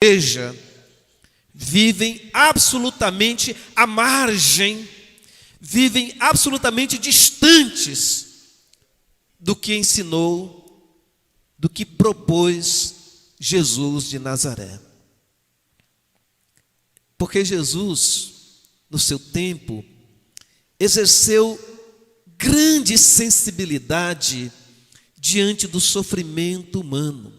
igreja vivem absolutamente à margem, vivem absolutamente distantes do que ensinou, do que propôs Jesus de Nazaré. Porque Jesus, no seu tempo, exerceu grande sensibilidade diante do sofrimento humano.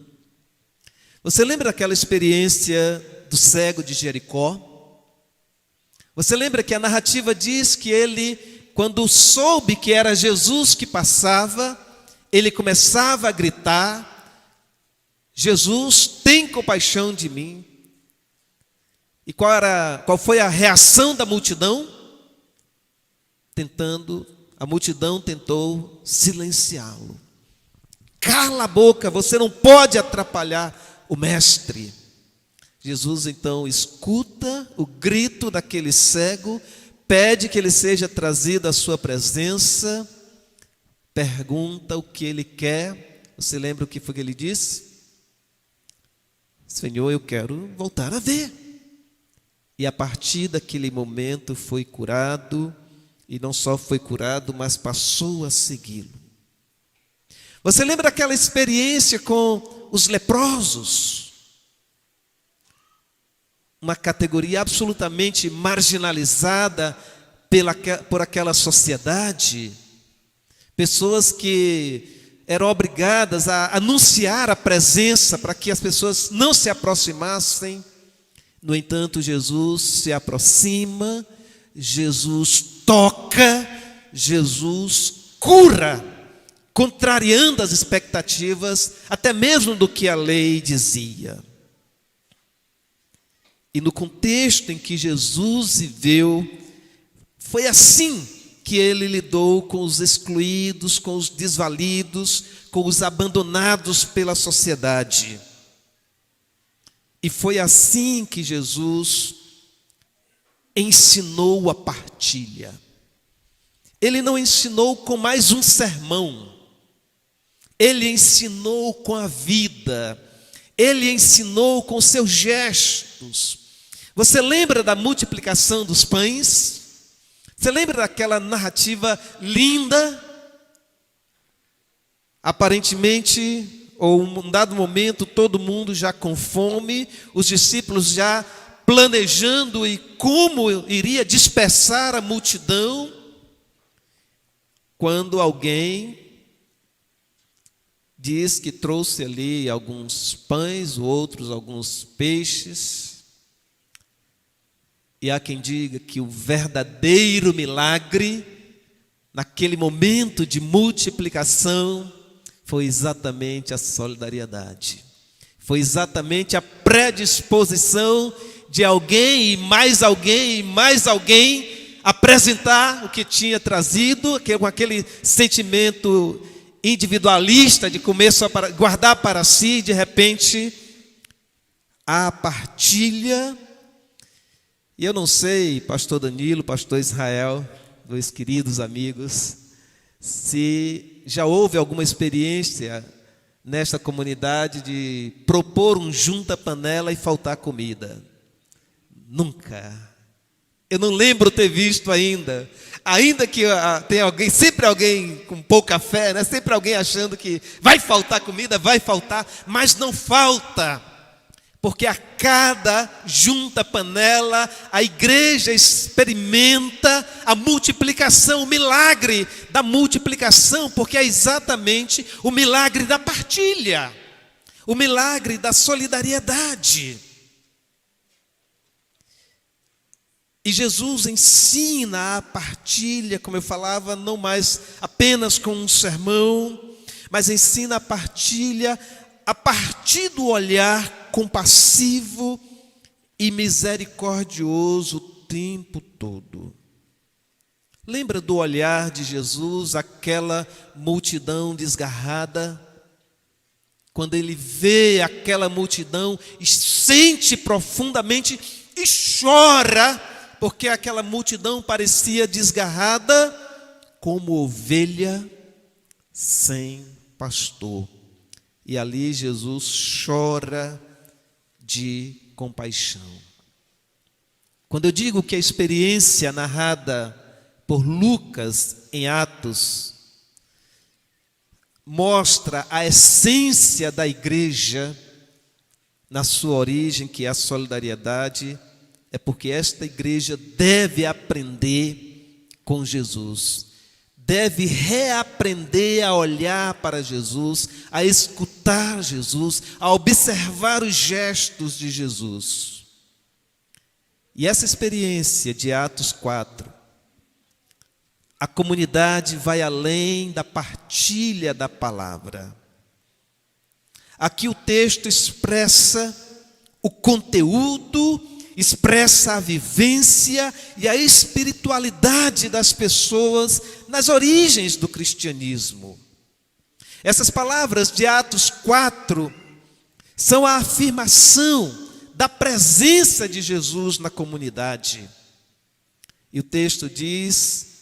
Você lembra daquela experiência do cego de Jericó? Você lembra que a narrativa diz que ele, quando soube que era Jesus que passava, ele começava a gritar: Jesus, tem compaixão de mim. E qual foi a reação da multidão? A multidão tentou silenciá-lo. Cala a boca, você não pode atrapalhar o mestre. Jesus então escuta o grito daquele cego, pede que ele seja trazido à sua presença, pergunta o que ele quer. Você lembra o que foi que ele disse? Senhor, eu quero voltar a ver. E a partir daquele momento foi curado, e não só foi curado, mas passou a segui-lo. Você lembra daquela experiência com os leprosos? Uma categoria absolutamente marginalizada por aquela sociedade. Pessoas que eram obrigadas a anunciar a presença para que as pessoas não se aproximassem. No entanto, Jesus se aproxima, Jesus toca, Jesus cura, contrariando as expectativas, até mesmo do que a lei dizia. E no contexto em que Jesus viveu, foi assim que ele lidou com os excluídos, com os desvalidos, com os abandonados pela sociedade. E foi assim que Jesus ensinou a partilha. Ele não ensinou com mais um sermão. Ele ensinou com a vida. Ele ensinou com seus gestos. Você lembra da multiplicação dos pães? Você lembra daquela narrativa linda? Aparentemente, ou um dado momento, todo mundo já com fome, os discípulos já planejando e como iria dispersar a multidão, quando alguém diz que trouxe ali alguns pães, outros alguns peixes, e há quem diga que o verdadeiro milagre, naquele momento de multiplicação, foi exatamente a solidariedade. Foi exatamente a predisposição de alguém e mais alguém e mais alguém apresentar o que tinha trazido, com aquele sentimento individualista de comer só para guardar para si, de repente a partilha. E eu não sei, pastor Danilo, pastor Israel, dois queridos amigos, se já houve alguma experiência nesta comunidade de propor um junta-panela e faltar comida. Nunca. Eu não lembro ter visto ainda. Ainda que tem alguém, sempre alguém com pouca fé, né? Sempre alguém achando que vai faltar comida, vai faltar, mas não falta. Porque a cada junta-panela, a igreja experimenta a multiplicação, o milagre da multiplicação, porque é exatamente o milagre da partilha, o milagre da solidariedade. E Jesus ensina a partilha, como eu falava, não mais apenas com um sermão, mas ensina a partilha a partir do olhar compassivo e misericordioso o tempo todo. Lembra do olhar de Jesus, aquela multidão desgarrada? Quando ele vê aquela multidão e sente profundamente e chora, porque aquela multidão parecia desgarrada como ovelha sem pastor. E ali Jesus chora de compaixão. Quando eu digo que a experiência narrada por Lucas em Atos mostra a essência da igreja na sua origem, que é a solidariedade, é porque esta igreja deve aprender com Jesus, deve reaprender a olhar para Jesus, a escutar Jesus, a observar os gestos de Jesus. E essa experiência de Atos 4, a comunidade vai além da partilha da palavra. Aqui o texto expressa o conteúdo, expressa a vivência e a espiritualidade das pessoas nas origens do cristianismo. Essas palavras de Atos 4 são a afirmação da presença de Jesus na comunidade. E o texto diz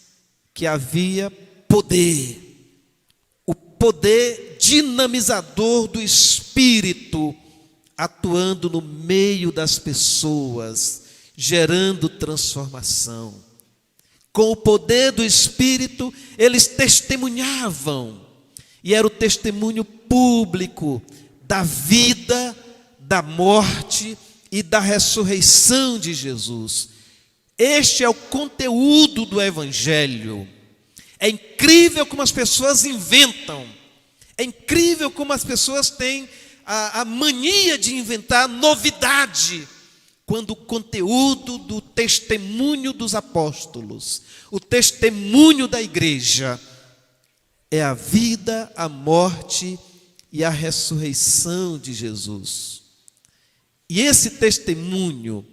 que havia poder, o poder dinamizador do Espírito atuando no meio das pessoas, gerando transformação. Com o poder do Espírito, eles testemunhavam, e era o testemunho público da vida, da morte e da ressurreição de Jesus. Este é o conteúdo do Evangelho. É incrível como as pessoas inventam, é incrível como as pessoas têm a mania de inventar novidade, quando o conteúdo do testemunho dos apóstolos, o testemunho da igreja, é a vida, a morte e a ressurreição de Jesus. E esse testemunho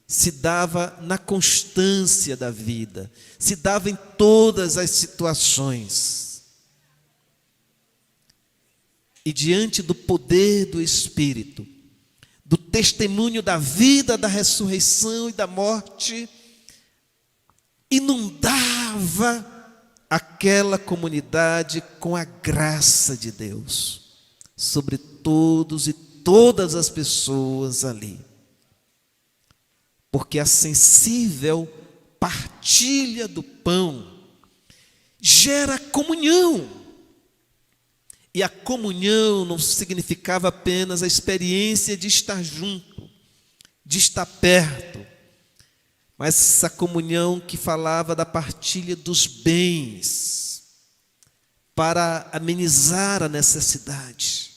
se dava na constância da vida, se dava em todas as situações. E diante do poder do Espírito, do testemunho da vida, da ressurreição e da morte, inundava aquela comunidade com a graça de Deus sobre todos e todas as pessoas ali. Porque a sensível partilha do pão gera comunhão. E a comunhão não significava apenas a experiência de estar junto, de estar perto, mas essa comunhão que falava da partilha dos bens para amenizar a necessidade.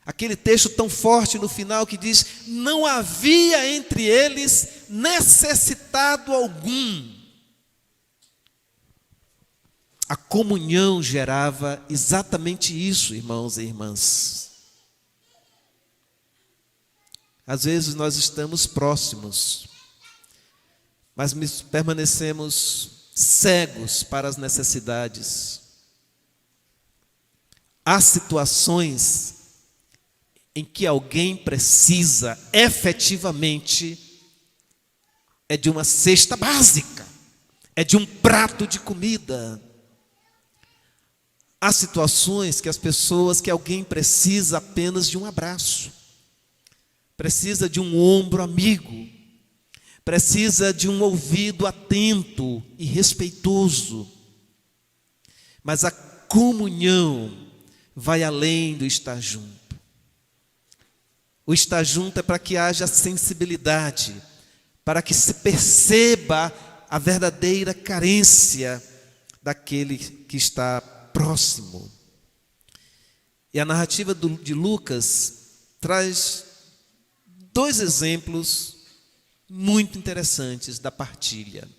Aquele texto tão forte no final que diz: não havia entre eles necessitado algum. A comunhão gerava exatamente isso, irmãos e irmãs. Às vezes nós estamos próximos, mas permanecemos cegos para as necessidades. Há situações em que alguém precisa efetivamente de uma cesta básica, de um prato de comida. Há situações que alguém precisa apenas de um abraço, precisa de um ombro amigo, precisa de um ouvido atento e respeitoso. Mas a comunhão vai além do estar junto. O estar junto é para que haja sensibilidade, para que se perceba a verdadeira carência daquele que está próximo. E a narrativa de Lucas traz dois exemplos muito interessantes da partilha.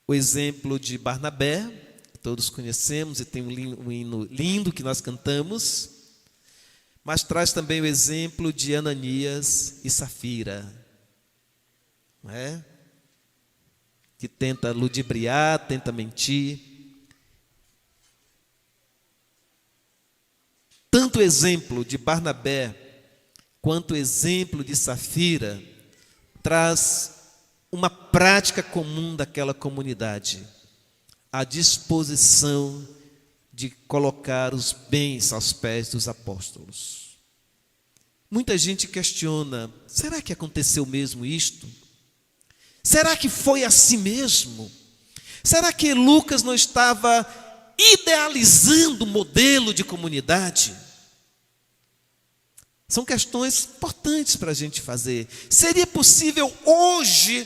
O exemplo de Barnabé, que todos conhecemos e tem um hino lindo que nós cantamos, mas traz também o exemplo de Ananias e Safira, não é? Que tenta ludibriar, tenta mentir. Tanto o exemplo de Barnabé quanto o exemplo de Safira traz uma prática comum daquela comunidade, a disposição de colocar os bens aos pés dos apóstolos. Muita gente questiona: será que aconteceu mesmo isto? Será que foi assim mesmo? Será que Lucas não estava idealizando o modelo de comunidade? São questões importantes para a gente fazer. Seria possível hoje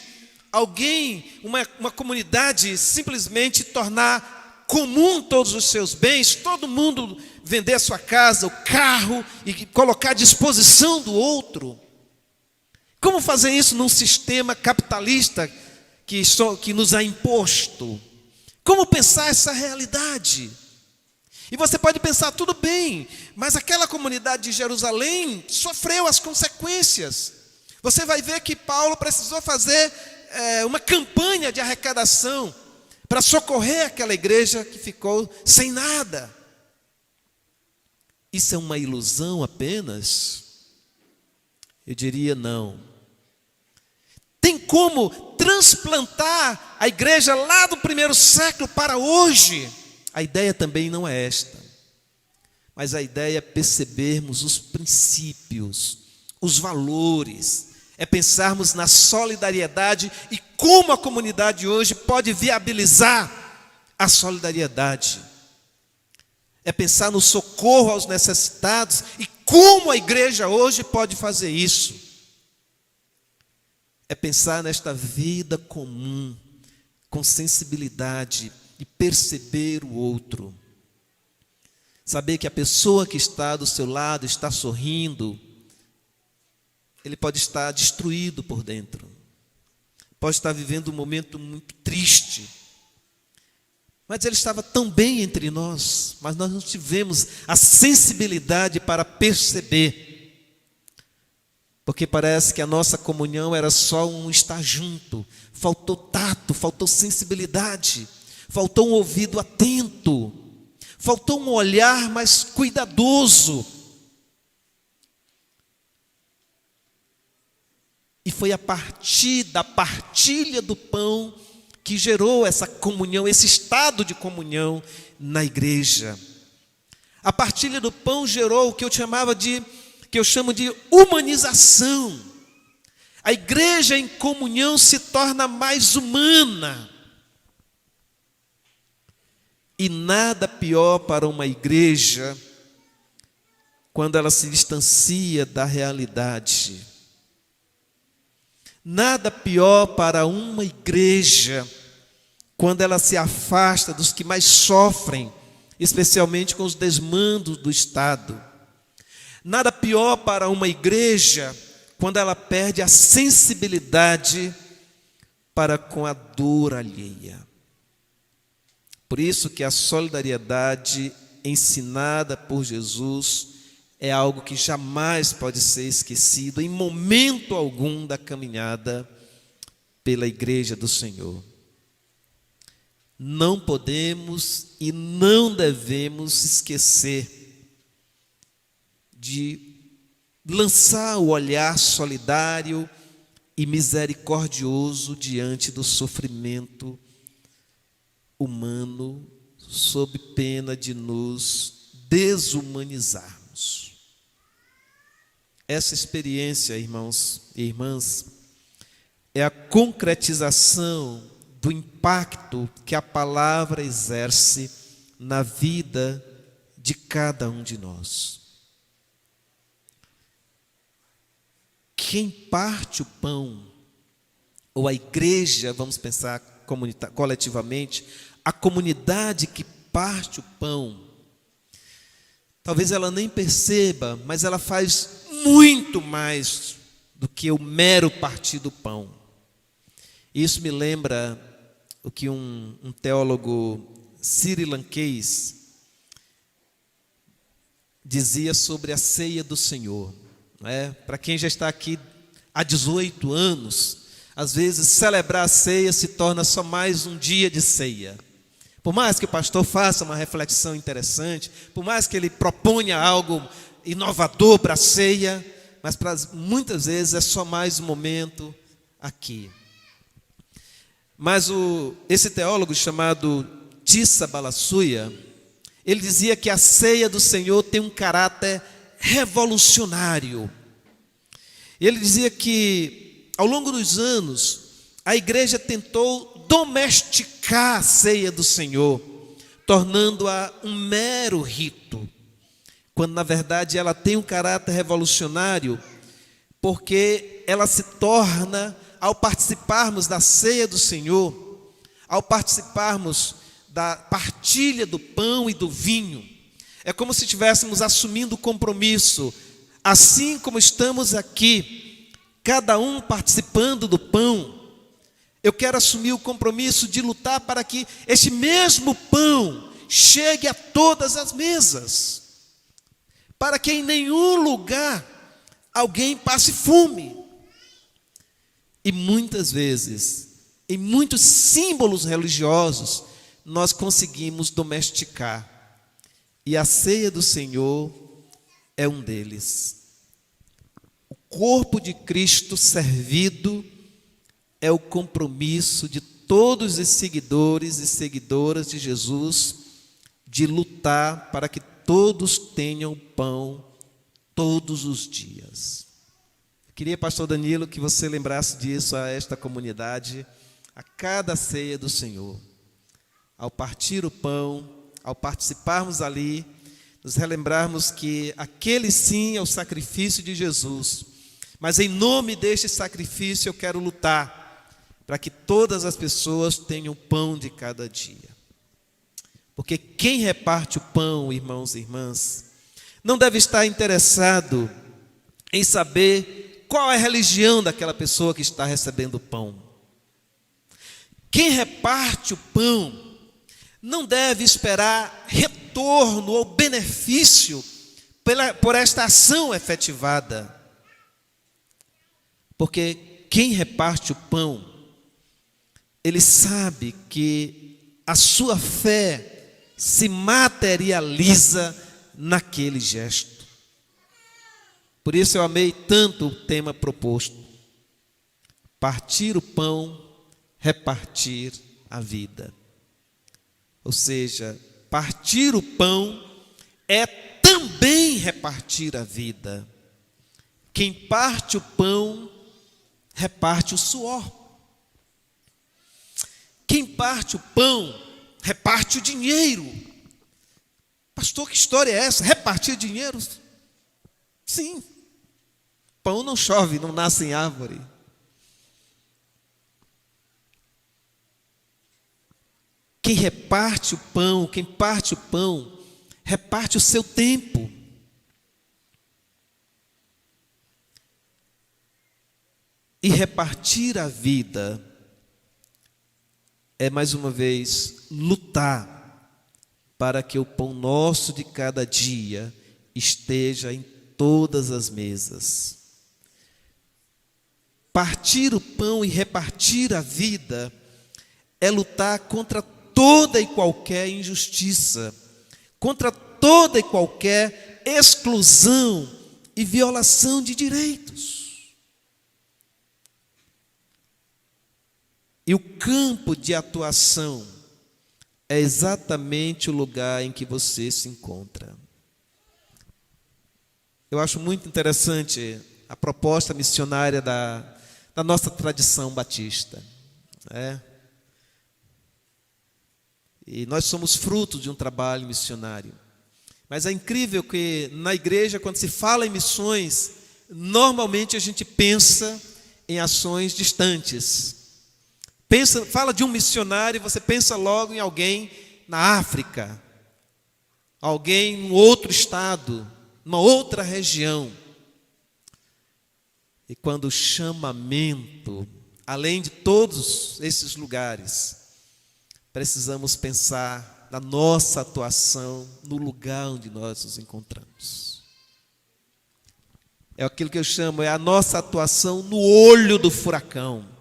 alguém, uma comunidade, simplesmente tornar comum todos os seus bens, todo mundo vender a sua casa, o carro e colocar à disposição do outro? Como fazer isso num sistema capitalista que nos é imposto? Como pensar essa realidade? E você pode pensar, tudo bem, mas aquela comunidade de Jerusalém sofreu as consequências. Você vai ver que Paulo precisou fazer uma campanha de arrecadação para socorrer aquela igreja que ficou sem nada. Isso é uma ilusão apenas? Eu diria não. Tem como transplantar a igreja lá do primeiro século para hoje? A ideia também não é esta. Mas a ideia é percebermos os princípios, os valores, é pensarmos na solidariedade e como a comunidade hoje pode viabilizar a solidariedade. É pensar no socorro aos necessitados e como a igreja hoje pode fazer isso. É pensar nesta vida comum, com sensibilidade e perceber o outro. Saber que a pessoa que está do seu lado está sorrindo, ele pode estar destruído por dentro. Pode estar vivendo um momento muito triste. Mas ele estava tão bem entre nós, mas nós não tivemos a sensibilidade para perceber. Porque parece que a nossa comunhão era só um estar junto. Faltou tato, faltou sensibilidade, faltou um ouvido atento, faltou um olhar mais cuidadoso. E foi a partir da partilha do pão que gerou essa comunhão, esse estado de comunhão na igreja. A partilha do pão gerou o que eu chamo de humanização. A igreja em comunhão se torna mais humana. E nada pior para uma igreja quando ela se distancia da realidade. Nada pior para uma igreja quando ela se afasta dos que mais sofrem, especialmente com os desmandos do Estado. Nada pior para uma igreja quando ela perde a sensibilidade para com a dor alheia. Por isso que a solidariedade ensinada por Jesus é algo que jamais pode ser esquecido em momento algum da caminhada pela igreja do Senhor. Não podemos e não devemos esquecer de lançar o olhar solidário e misericordioso diante do sofrimento humano, sob pena de nos desumanizarmos. Essa experiência, irmãos e irmãs, é a concretização do impacto que a palavra exerce na vida de cada um de nós. Quem parte o pão, ou a igreja, vamos pensar coletivamente, a comunidade que parte o pão, talvez ela nem perceba, mas ela faz muito mais do que o mero partir do pão. Isso me lembra o que um teólogo sri-lankês dizia sobre a ceia do Senhor. Para quem já está aqui há 18 anos, às vezes celebrar a ceia se torna só mais um dia de ceia. Por mais que o pastor faça uma reflexão interessante, por mais que ele proponha algo inovador para a ceia, mas muitas vezes é só mais um momento aqui. Mas esse teólogo chamado Tissa Balasuya, ele dizia que a ceia do Senhor tem um caráter revolucionário. Ele dizia que, ao longo dos anos, a igreja tentou domesticar a ceia do Senhor, tornando-a um mero rito, quando na verdade ela tem um caráter revolucionário, porque ela se torna, ao participarmos da ceia do Senhor, ao participarmos da partilha do pão e do vinho, é como se estivéssemos assumindo o compromisso, assim como estamos aqui, cada um participando do pão. Eu quero assumir o compromisso de lutar para que este mesmo pão chegue a todas as mesas, para que em nenhum lugar alguém passe fome. E muitas vezes, em muitos símbolos religiosos, nós conseguimos domesticar. E a ceia do Senhor é um deles. O corpo de Cristo servido é o compromisso de todos os seguidores e seguidoras de Jesus de lutar para que todos tenham pão todos os dias. Eu queria, pastor Danilo, que você lembrasse disso a esta comunidade, a cada ceia do Senhor. Ao partir o pão, ao participarmos ali, nos relembrarmos que aquele sim é o sacrifício de Jesus, mas em nome deste sacrifício eu quero lutar para que todas as pessoas tenham pão de cada dia. Porque quem reparte o pão, irmãos e irmãs, não deve estar interessado em saber qual é a religião daquela pessoa que está recebendo o pão. Quem reparte o pão não deve esperar retorno ou benefício por esta ação efetivada. Porque quem reparte o pão, ele sabe que a sua fé se materializa naquele gesto. Por isso eu amei tanto o tema proposto: partir o pão, repartir a vida. Ou seja, partir o pão é também repartir a vida. Quem parte o pão, reparte o suor. Quem parte o pão, reparte o dinheiro. Pastor, que história é essa? Repartir dinheiro? Sim. Pão não chove, não nasce em árvore. Quem reparte o pão, quem parte o pão, reparte o seu tempo. E repartir a vida é, mais uma vez, lutar para que o pão nosso de cada dia esteja em todas as mesas. Partir o pão e repartir a vida é lutar contra toda e qualquer injustiça, contra toda e qualquer exclusão e violação de direitos. E o campo de atuação é exatamente o lugar em que você se encontra. Eu acho muito interessante a proposta missionária da nossa tradição batista. E nós somos fruto de um trabalho missionário. Mas é incrível que na igreja, quando se fala em missões, normalmente a gente pensa em ações distantes. Fala de um missionário e você pensa logo em alguém na África, alguém em outro estado, numa outra região. E quando o chamamento, além de todos esses lugares, precisamos pensar na nossa atuação no lugar onde nós nos encontramos. É aquilo que eu chamo, é a nossa atuação no olho do furacão.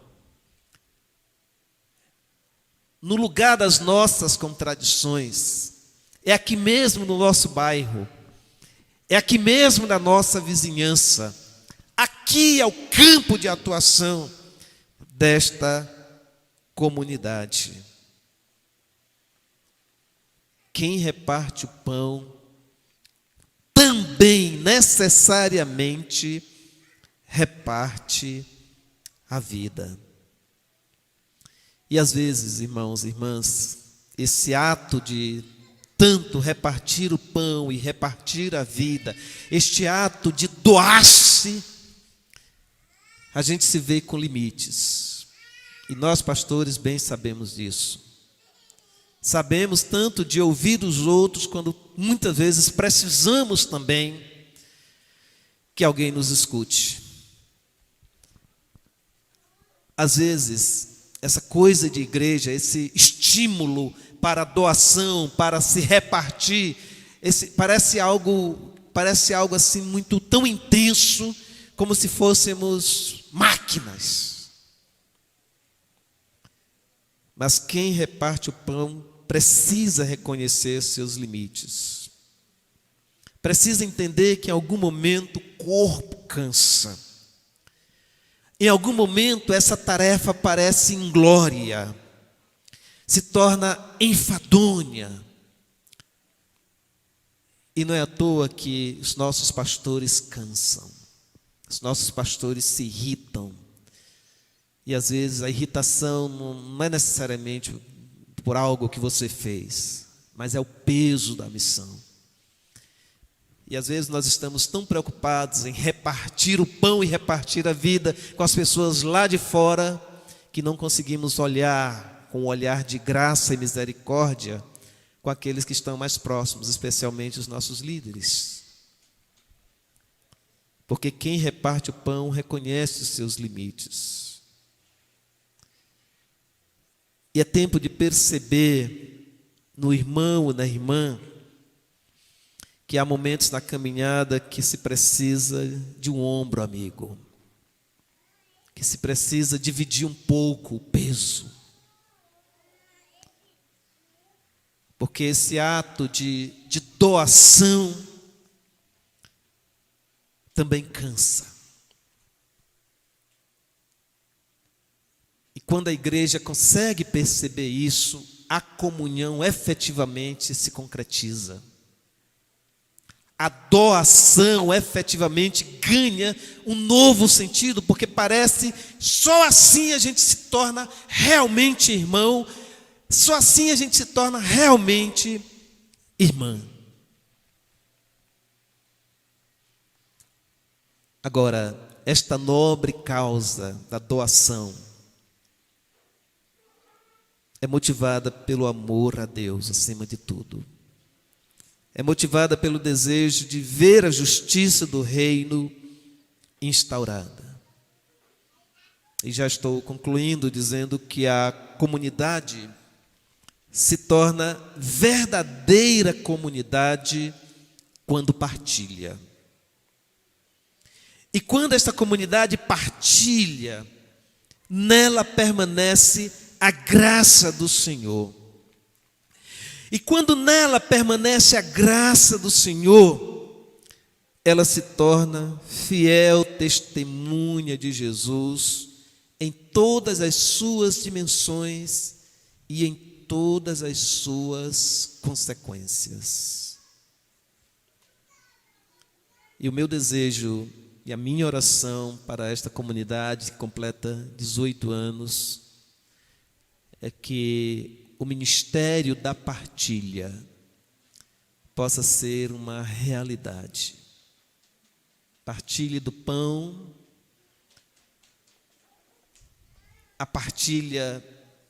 No lugar das nossas contradições. É aqui mesmo no nosso bairro. É aqui mesmo na nossa vizinhança. Aqui é o campo de atuação desta comunidade. Quem reparte o pão também necessariamente reparte a vida. E às vezes, irmãos e irmãs, esse ato de tanto repartir o pão e repartir a vida, este ato de doar-se, a gente se vê com limites. E nós, pastores, bem sabemos disso. Sabemos tanto de ouvir os outros, quando muitas vezes precisamos também que alguém nos escute. Às vezes, essa coisa de igreja, esse estímulo para a doação, para se repartir, parece algo assim muito tão intenso, como se fôssemos máquinas. Mas quem reparte o pão precisa reconhecer seus limites. Precisa entender que em algum momento o corpo cansa. Em algum momento essa tarefa parece inglória, se torna enfadonha. E não é à toa que os nossos pastores cansam, os nossos pastores se irritam. E às vezes a irritação não é necessariamente por algo que você fez, mas é o peso da missão. E às vezes nós estamos tão preocupados em repartir o pão e repartir a vida com as pessoas lá de fora, que não conseguimos olhar com um olhar de graça e misericórdia com aqueles que estão mais próximos, especialmente os nossos líderes. Porque quem reparte o pão reconhece os seus limites. E é tempo de perceber no irmão ou na irmã que há momentos na caminhada que se precisa de um ombro amigo, que se precisa dividir um pouco o peso. Porque esse ato de doação também cansa. E quando a igreja consegue perceber isso, a comunhão efetivamente se concretiza. A doação efetivamente ganha um novo sentido, porque parece só assim a gente se torna realmente irmão, só assim a gente se torna realmente irmã. Agora, esta nobre causa da doação é motivada pelo amor a Deus acima de tudo. É motivada pelo desejo de ver a justiça do reino instaurada. E já estou concluindo dizendo que a comunidade se torna verdadeira comunidade quando partilha. E quando esta comunidade partilha, nela permanece a graça do Senhor. E quando nela permanece a graça do Senhor, ela se torna fiel testemunha de Jesus em todas as suas dimensões e em todas as suas consequências. E o meu desejo e a minha oração para esta comunidade que completa 18 anos é que o ministério da partilha possa ser uma realidade. Partilhe do pão, a partilha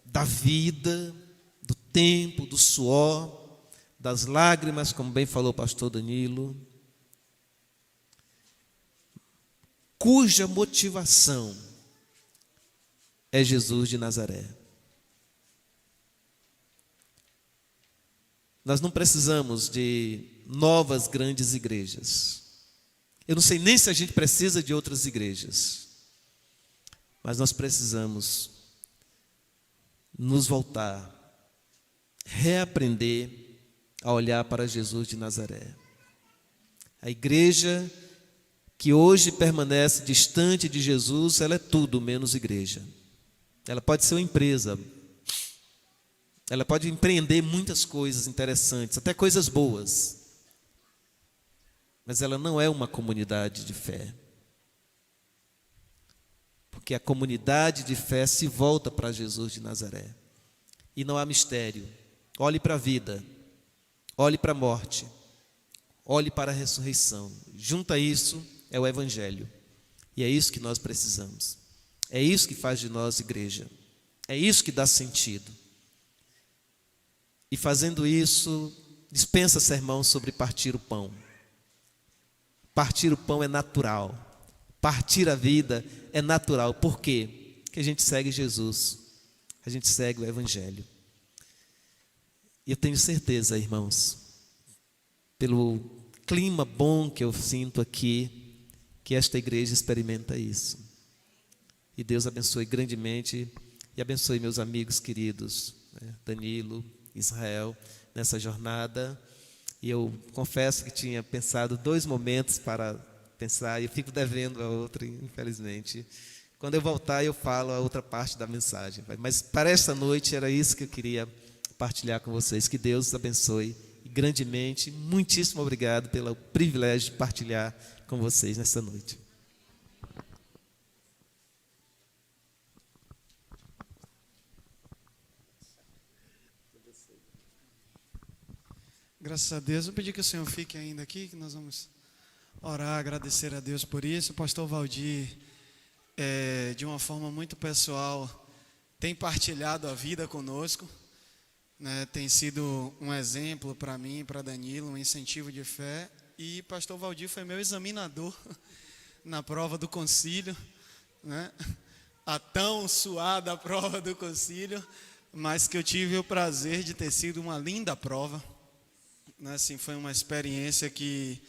da vida, do tempo, do suor, das lágrimas, como bem falou o pastor Danilo, cuja motivação é Jesus de Nazaré. Nós não precisamos de novas grandes igrejas. Eu não sei nem se a gente precisa de outras igrejas. Mas nós precisamos nos voltar, reaprender a olhar para Jesus de Nazaré. A igreja que hoje permanece distante de Jesus, ela é tudo menos igreja. Ela pode ser uma empresa. Ela pode empreender muitas coisas interessantes, até coisas boas. Mas ela não é uma comunidade de fé. porque a comunidade de fé se volta para Jesus de Nazaré. E não há mistério. Olhe para a vida, olhe para a morte, olhe para a ressurreição. Junto a isso é o Evangelho. E é isso que nós precisamos. É isso que faz de nós igreja. É isso que dá sentido. E fazendo isso, dispensa sermão sobre partir o pão. Partir o pão é natural. Partir a vida é natural. Por quê? Porque a gente segue Jesus. A gente segue o Evangelho. E eu tenho certeza, irmãos, pelo clima bom que eu sinto aqui, que esta igreja experimenta isso. E Deus abençoe grandemente e abençoe meus amigos queridos, Danilo, Israel, nessa jornada. E eu confesso que tinha pensado 2 momentos para pensar, e eu fico devendo a outra, infelizmente. Quando eu voltar, eu falo a outra parte da mensagem. Mas para esta noite era isso que eu queria partilhar com vocês. Que Deus os abençoe grandemente. Muitíssimo obrigado pelo privilégio de partilhar com vocês nesta noite. Graças a Deus. Eu pedi que o Senhor fique ainda aqui, que nós vamos orar, agradecer a Deus por isso. O pastor Valdir, de uma forma muito pessoal, tem partilhado a vida conosco, né? Tem sido um exemplo para mim, para Danilo, um incentivo de fé. E pastor Valdir foi meu examinador na prova do concílio, né? A tão suada prova do concílio, mas que eu tive o prazer de ter sido uma linda prova. Assim, foi uma experiência que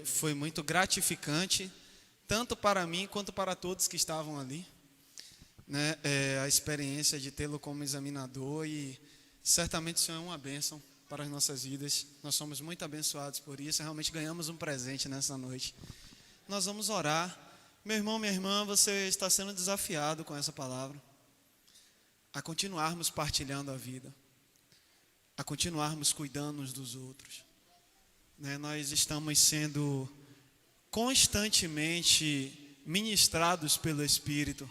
foi muito gratificante, tanto para mim quanto para todos que estavam ali, né? A experiência de tê-lo como examinador, e certamente isso é uma bênção para as nossas vidas. Nós somos muito abençoados por isso, realmente ganhamos um presente nessa noite. Nós vamos orar. Meu irmão, minha irmã, você está sendo desafiado com essa palavra a continuarmos partilhando a vida, a continuarmos cuidando uns dos outros, né? Nós estamos sendo constantemente ministrados pelo Espírito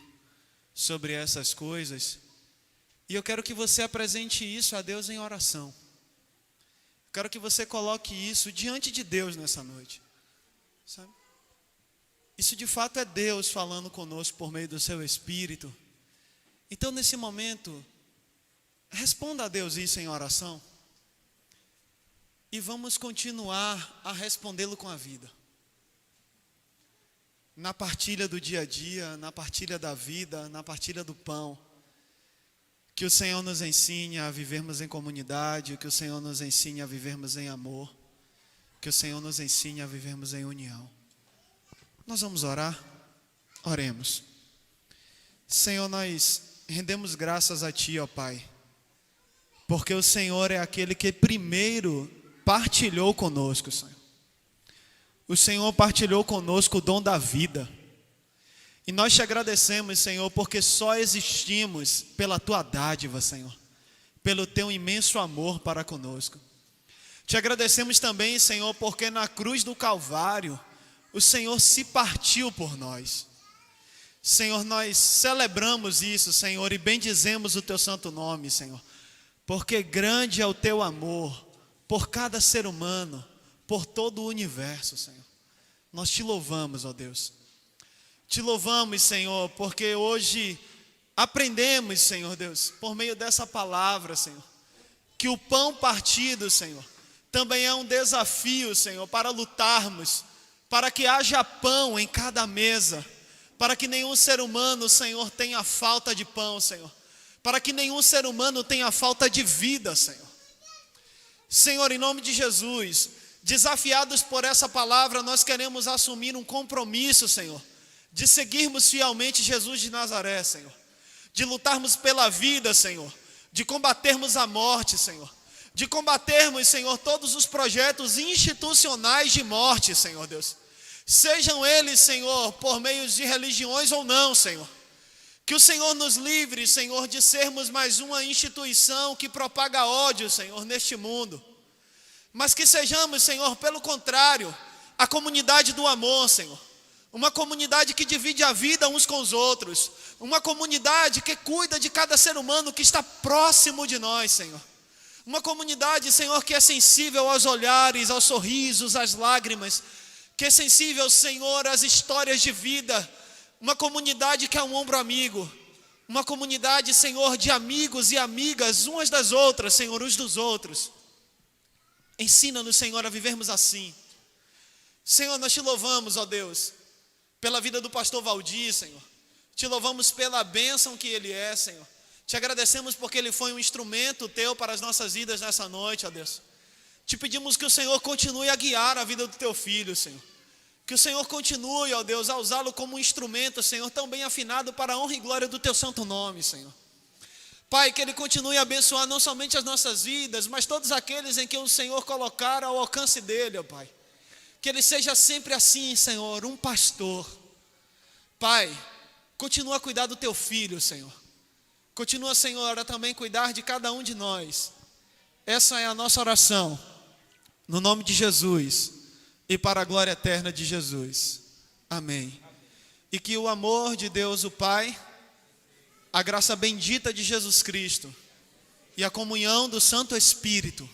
sobre essas coisas, e eu quero que você apresente isso a Deus em oração. Eu quero que você coloque isso diante de Deus nessa noite, sabe? Isso de fato é Deus falando conosco por meio do seu Espírito. Então, nesse momento, responda a Deus isso em oração, e vamos continuar a respondê-lo com a vida. Na partilha do dia a dia, na partilha da vida, na partilha do pão. Que o Senhor nos ensine a vivermos em comunidade, que o Senhor nos ensine a vivermos em amor, que o Senhor nos ensine a vivermos em união. Nós vamos orar? Oremos. Senhor, nós rendemos graças a Ti, ó Pai, porque o Senhor é aquele que primeiro partilhou conosco, Senhor. O Senhor partilhou conosco o dom da vida. E nós te agradecemos, Senhor, porque só existimos pela Tua dádiva, Senhor, pelo Teu imenso amor para conosco. Te agradecemos também, Senhor, porque na cruz do Calvário, o Senhor se partiu por nós. Senhor, nós celebramos isso, Senhor, e bendizemos o Teu santo nome, Senhor, porque grande é o Teu amor por cada ser humano, por todo o universo, Senhor. Nós te louvamos, ó Deus. Te louvamos, Senhor, porque hoje aprendemos, Senhor Deus, por meio dessa palavra, Senhor, que o pão partido, Senhor, também é um desafio, Senhor, para lutarmos, para que haja pão em cada mesa, para que nenhum ser humano, Senhor, tenha falta de pão, Senhor, para que nenhum ser humano tenha falta de vida, Senhor. Senhor, em nome de Jesus, desafiados por essa palavra, nós queremos assumir um compromisso, Senhor, de seguirmos fielmente Jesus de Nazaré, Senhor, de lutarmos pela vida, Senhor, de combatermos a morte, Senhor, de combatermos, Senhor, todos os projetos institucionais de morte, Senhor Deus, sejam eles, Senhor, por meio de religiões ou não, Senhor. Que o Senhor nos livre, Senhor, de sermos mais uma instituição que propaga ódio, Senhor, neste mundo. Mas que sejamos, Senhor, pelo contrário, a comunidade do amor, Senhor. uma comunidade que divide a vida uns com os outros, uma comunidade que cuida de cada ser humano que está próximo de nós, Senhor. Uma comunidade, Senhor, que é sensível aos olhares, aos sorrisos, às lágrimas, que é sensível, Senhor, às histórias de vida. Uma comunidade que é um ombro amigo, uma comunidade, Senhor, de amigos e amigas, umas das outras, Senhor, uns dos outros. Ensina-nos, Senhor, a vivermos assim. Senhor, nós te louvamos, ó Deus, pela vida do pastor Valdir, Senhor. Te louvamos pela bênção que ele é, Senhor. Te agradecemos porque ele foi um instrumento teu para as nossas vidas nessa noite, ó Deus. Te pedimos que o Senhor continue a guiar a vida do teu filho, Senhor. Que o Senhor continue, ó Deus, a usá-lo como um instrumento, Senhor, tão bem afinado para a honra e glória do teu santo nome, Senhor. Pai, que ele continue a abençoar não somente as nossas vidas, mas todos aqueles em que o Senhor colocar ao alcance dele, ó Pai. Que ele seja sempre assim, Senhor, um pastor. Pai, continua a cuidar do teu filho, Senhor. Continua, Senhor, a também cuidar de cada um de nós. Essa é a nossa oração, no nome de Jesus e para a glória eterna de Jesus. Amém. E que o amor de Deus, o Pai, a graça bendita de Jesus Cristo e a comunhão do Santo Espírito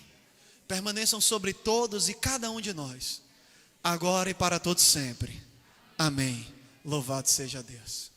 permaneçam sobre todos e cada um de nós, agora e para todos sempre. Amém. Louvado seja Deus.